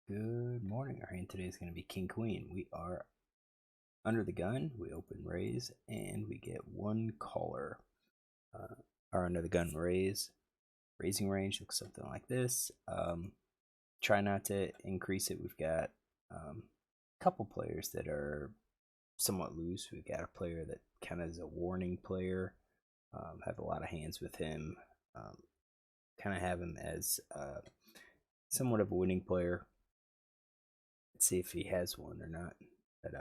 Good morning. Our hand today is going to be King Queen. We are under the gun. We open raise and we get one caller. Our under the gun raising range looks something like this. Try not to increase it. We've got a couple players that are somewhat loose. We've got a player that kind of is a warning player. Have a lot of hands with him. Kind of have him as somewhat of a winning player. Let's see if he has one or not. But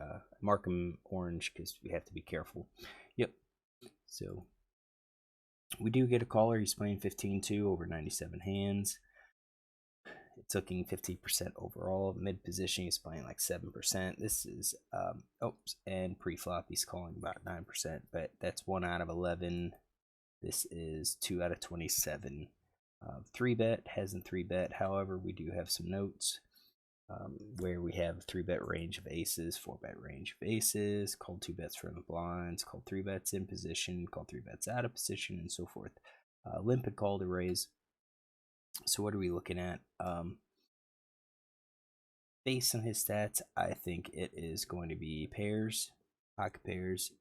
mark him orange because we have to be careful. Yep. So we do get a caller. He's playing 15-2 over 97 hands. It's looking 50% overall. Mid position, he's playing like 7%. This is, and pre-flop, he's calling about 9%, but that's 1 out of 11. This is 2 out of 27. 3-bet, hasn't 3-bet. However, we do have some notes. Where we have a 3-bet range of aces, 4-bet range of aces, called 2 bets from the blinds, called 3 bets in position, called 3 bets out of position, and so forth. Limp had called a raise. So what are we looking at? Based on his stats, I think it is going to be pairs, pocket pairs,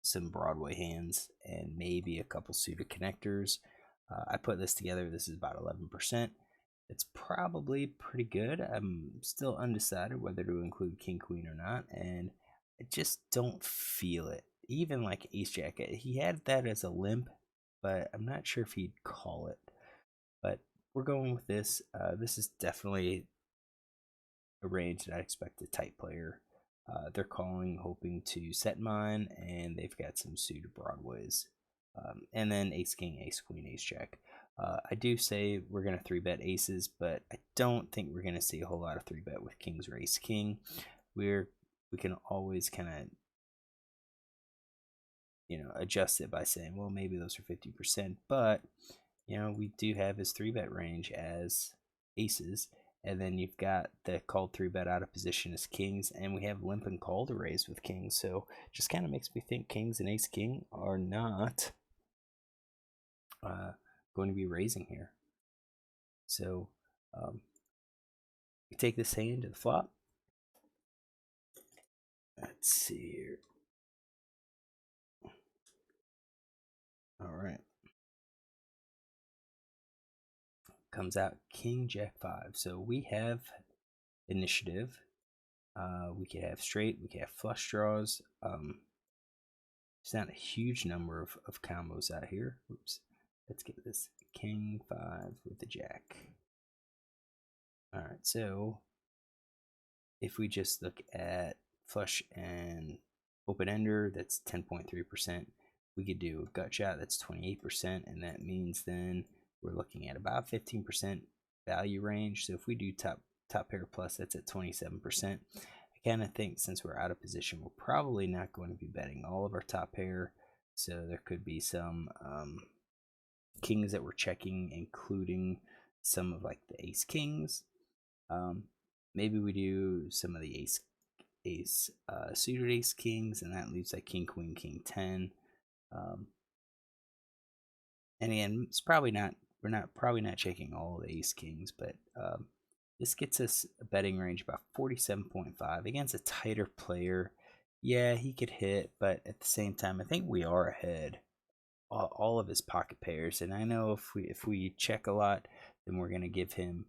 some Broadway hands, and maybe a couple suited connectors. I put this together. This is about 11%. It's probably pretty good. I'm still undecided whether to include King Queen or not, and I just don't feel it. Even like Ace Jack, he had that as a limp, but I'm not sure if he'd call it. But we're going with this. This is definitely a range that I expect a tight player. They're calling, hoping to set mine, and they've got some suited Broadways. And then Ace King, Ace Queen, Ace Jack. I do say we're going to 3-bet aces, but I don't think we're going to see a whole lot of 3-bet with kings or ace king. We can always kind of adjust it by saying, well, maybe those are 50%, but we do have his 3-bet range as aces, and then you've got the called 3-bet out of position as kings, and we have limp and call to raise with kings. So just kind of makes me think kings and ace king are not going to be raising here. So we take this hand to the flop. Let's see here. All right. Comes out king jack 5. So we have initiative. We could have straight. We could have flush draws. There's not a huge number of combos out here. Oops. Let's get this king 5 with the jack. All right. So if we just look at flush and open ender, that's 10.3%. We could do a gut shot, that's 28%, and that means then we're looking at about 15% value range. So if we do top pair plus, that's at 27%. I kind of think since we're out of position, we're probably not going to be betting all of our top pair. So there could be some kings that we're checking, including some of like the ace kings. Maybe we do some of the suited ace kings, and that leaves like king queen king 10. And again, it's probably not, we're probably not checking all the ace kings, but this gets us a betting range about 47.5 against a tighter player. Yeah, he could hit, but at the same time, I think we are ahead all of his pocket pairs. And I know if we check a lot, then we're going to give him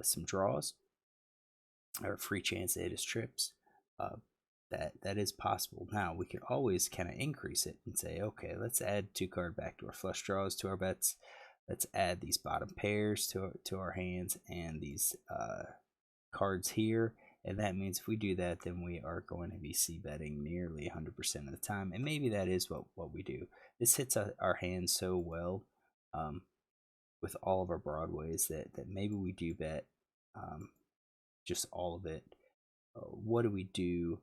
some draws or a free chance to hit his trips. That is possible. Now we could always kind of increase it and say, okay, let's add 2-card backdoor flush draws to our bets. Let's add these bottom pairs to our hands and these cards here. And that means if we do that, then we are going to be c-betting nearly 100% of the time. And maybe that is what we do. This hits our hands so well with all of our Broadways that maybe we do bet just all of it. What do we do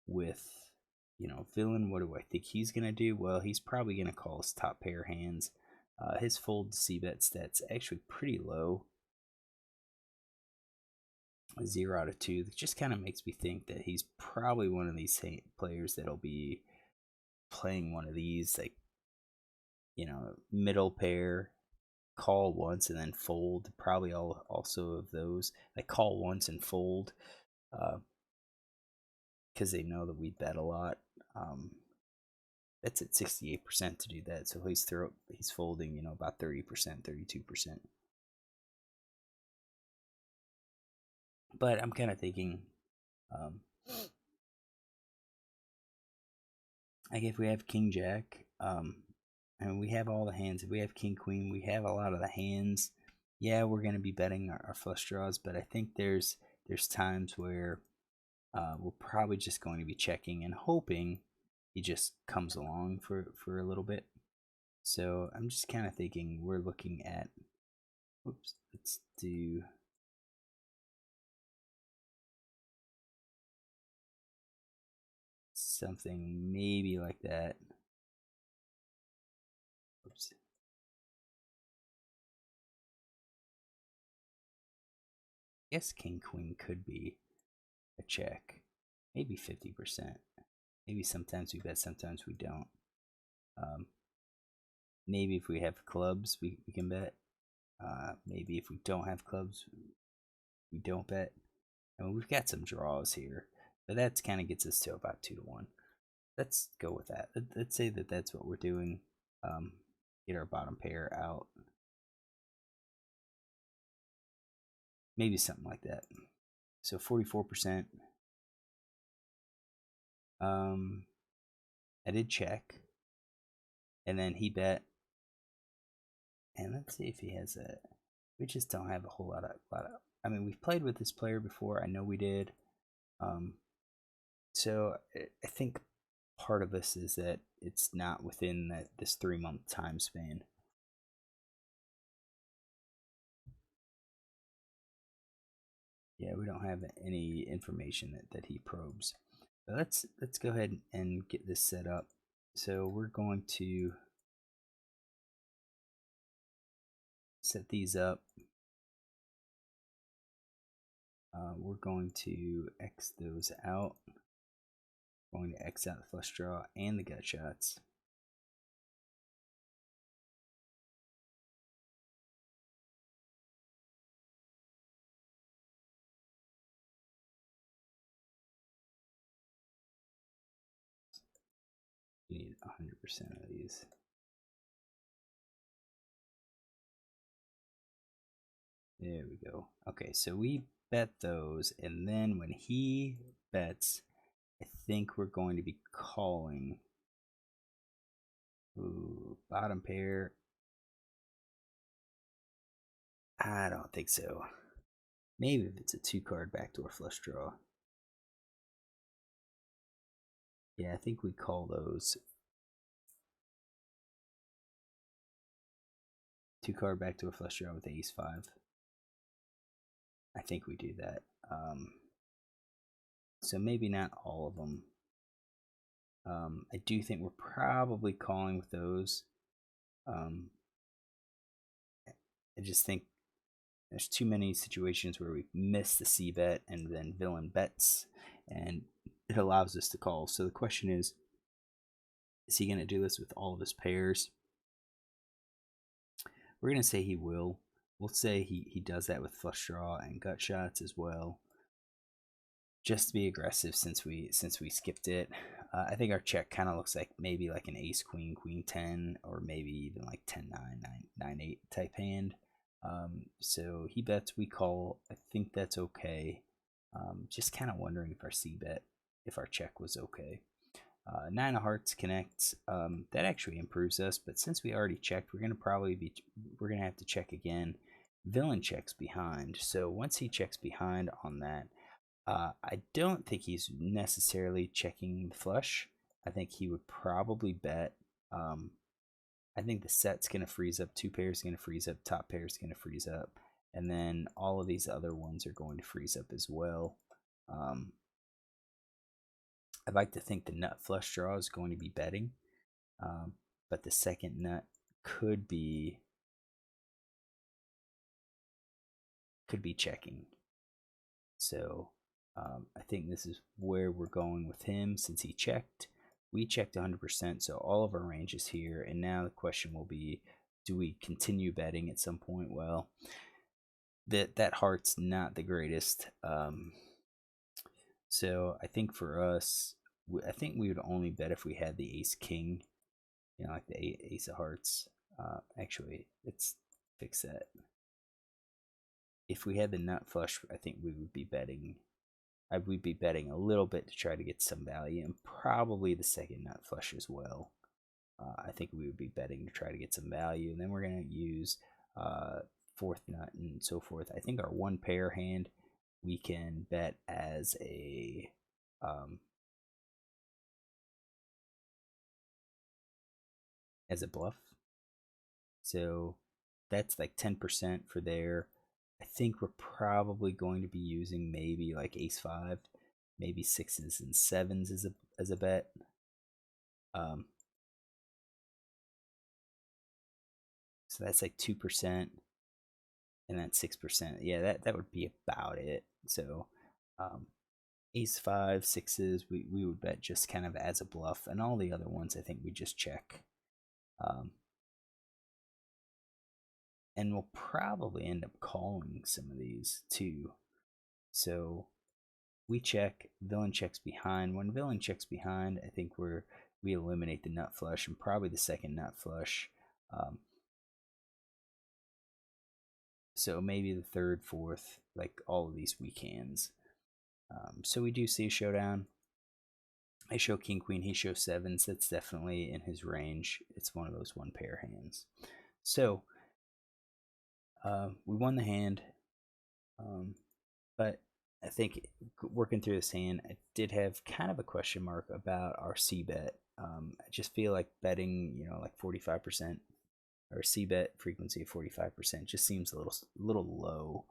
with villain? What do I think he's gonna do? Well, he's probably gonna call his top pair hands. His fold c-bet stats actually pretty low, 0 out of 2. That just kind of makes me think that he's probably one of these players that'll be playing one of these, like middle pair call once and then fold. Probably all also of those. Like call once and fold, because they know that we bet a lot. That's at 68% to do that. So he's folding, about 30%, 32%. But I'm kind of thinking, like if we have King Jack, and we have all the hands. If we have King Queen, we have a lot of the hands. Yeah, we're going to be betting our flush draws, but I think there's times where we're probably just going to be checking and hoping he just comes along for a little bit. So I'm just kind of thinking we're looking at, oops, let's do something maybe like that. Oops. I guess King Queen could be a check, maybe 50%. Maybe sometimes we bet, sometimes we don't. Maybe if we have clubs, we can bet. Maybe if we don't have clubs, we don't bet. I mean, we've got some draws here, but that kind of gets us to about 2-1. Let's go with that. Let's say that that's what we're doing. Get our bottom pair out. Maybe something like that. So 44%. I did check, and then he bet. And let's see if he has a. We just don't have a whole lot of. I mean, we've played with this player before. I know we did. So I think part of this is that it's not within this 3-month time span. Yeah, we don't have any information that he probes. But let's go ahead and get this set up. So we're going to set these up. We're going to X those out. We're going to X out the flush draw and the gut shots. You need 100% of these. There we go. Okay, so we bet those, and then when he bets, I think we're going to be calling. Ooh, bottom pair. I don't think so. Maybe if it's a 2-card backdoor flush draw. Yeah, I think we call those. 2-card backdoor flush draw with ace 5. I think we do that. So maybe not all of them. I do think we're probably calling with those. I just think there's too many situations where we miss the C bet and then villain bets, and it allows us to call. So the question is he going to do this with all of his pairs? We're going to say he will. We'll say he does that with flush draw and gut shots as well, just to be aggressive since we skipped it. I think our check kind of looks like maybe like an ace queen, queen 10, or maybe even like 10-9, 9-8 type hand. So he bets, we call. I think that's okay. Just kind of wondering if our C bet, if our check was okay. 9 of hearts connects. That actually improves us, but since we already checked, we're gonna have to check again. Villain checks behind, so once he checks behind on that, I don't think he's necessarily checking the flush. I think he would probably bet. I think the set's gonna freeze up, 2 pairs gonna freeze up, top pair's gonna freeze up, and then all of these other ones are going to freeze up as well. I'd like to think the nut flush draw is going to be betting, but the second nut could be checking. So I think this is where we're going with him since he checked. We checked 100%, so all of our range is here, and now the question will be, do we continue betting at some point? Well, that heart's not the greatest. So I think for us, I think we would only bet if we had the ace king, like the ace of hearts. Actually, let's fix that. If we had the nut flush, I think we would be betting. We'd be betting a little bit to try to get some value, and probably the second nut flush as well. I think we would be betting to try to get some value, and then we're going to use fourth nut and so forth. I think our one pair hand we can bet as a bluff. So that's like 10% for there. I think we're probably going to be using maybe like ace five, maybe sixes and sevens as a bet. So that's like 2%, and then 6%. Yeah, that would be about it. So ace five, sixes, we would bet just kind of as a bluff, and all the other ones I think we just check. And we'll probably end up calling some of these too. So we check, villain checks behind. When villain checks behind, I think we eliminate the nut flush and probably the second nut flush. So maybe the third, fourth, like all of these weak hands. So we do see a showdown. I show king queen, he shows sevens. That's definitely in his range. It's one of those one pair hands. So we won the hand, but I think working through this hand, I did have kind of a question mark about our C bet. I just feel like betting, like 45% or C bet frequency of 45% just seems a little low.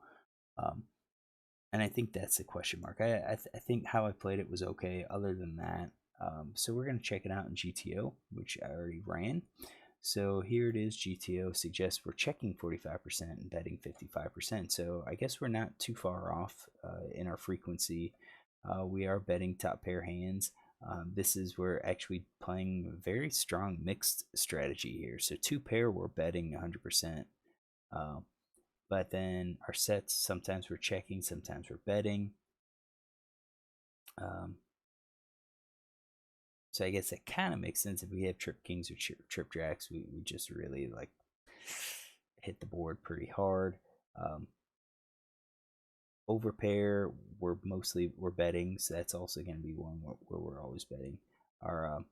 And I think that's a question mark. I think how I played it was okay. Other than that, so we're going to check it out in GTO, which I already ran. So here it is. GTO suggests we're checking 45% and betting 55%. So I guess we're not too far off in our frequency. We are betting top pair hands. This is we're actually playing a very strong mixed strategy here. So two pair we're betting 100%. But then our sets, sometimes we're checking, sometimes we're betting. So I guess that kind of makes sense. If we have trip kings or trip jacks, we just really like hit the board pretty hard. Overpair, we're betting, so that's also going to be one where we're always betting. Our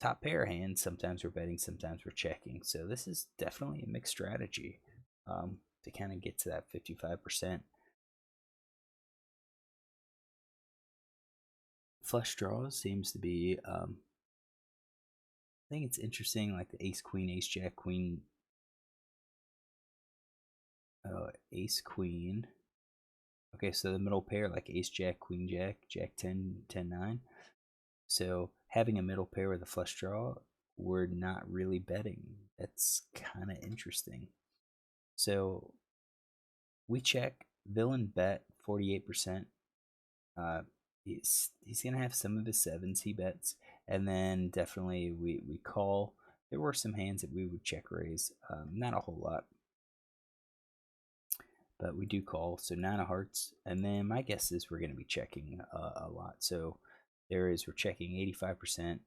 top pair hands, sometimes we're betting, sometimes we're checking. So this is definitely a mixed strategy to kind of get to that 55%. Flush draws seems to be I think it's interesting, like the ace queen, ace jack queen, ace queen. Okay, so the middle pair, like ace jack, queen jack, jack 10, 10 9. So having a middle pair with a flush draw, we're not really betting. That's kind of interesting. So we check, villain bet 48%. He's gonna have some of his sevens he bets, and then definitely we call. There were some hands that we would check raise, not a whole lot, but we do call. So 9 of hearts, and then my guess is we're gonna be checking a lot. So we're checking 85%.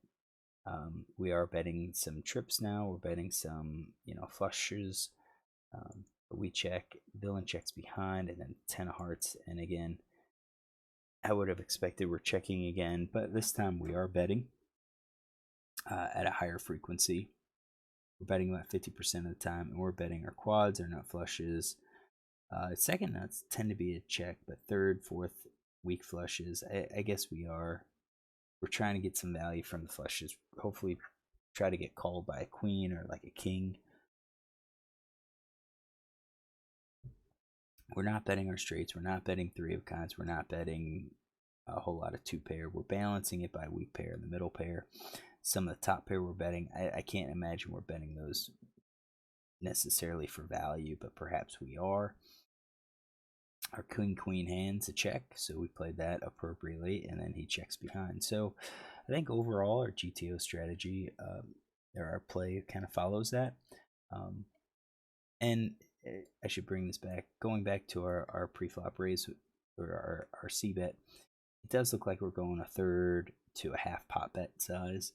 We are betting some trips now. We're betting some flushes. But we check. Villain checks behind, and then 10 of hearts, and again. I would have expected we're checking again, but this time we are betting at a higher frequency. We're betting about 50% of the time, and we're betting our quads, our nut flushes. Second nuts tend to be a check, but third, fourth, weak flushes, I guess we're trying to get some value from the flushes. Hopefully try to get called by a queen or like a king. We're not betting our straights. We're not betting three of kinds. We're not betting a whole lot of two pair. We're balancing it by weak pair and the middle pair. Some of the top pair we're betting. I can't imagine we're betting those necessarily for value, but perhaps we are. Our queen hands a check, so we played that appropriately, and then he checks behind. So I think overall our GTO strategy, or our play, kind of follows that. And I should bring this back. Going back to our pre-flop raise or our C bet, it does look like we're going a third to a half pot bet size.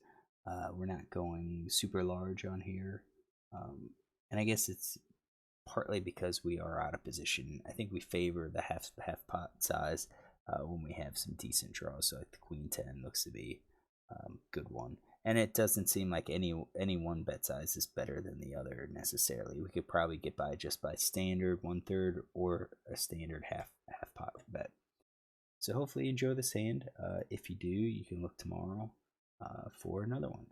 We're not going super large on here. And I guess it's partly because we are out of position. I think we favor the half pot size when we have some decent draws. So like the Queen 10 looks to be good one. And it doesn't seem like any one bet size is better than the other necessarily. We could probably get by just by standard 1/3 or a standard half pot bet. So hopefully you enjoy this hand. If you do, you can look tomorrow for another one.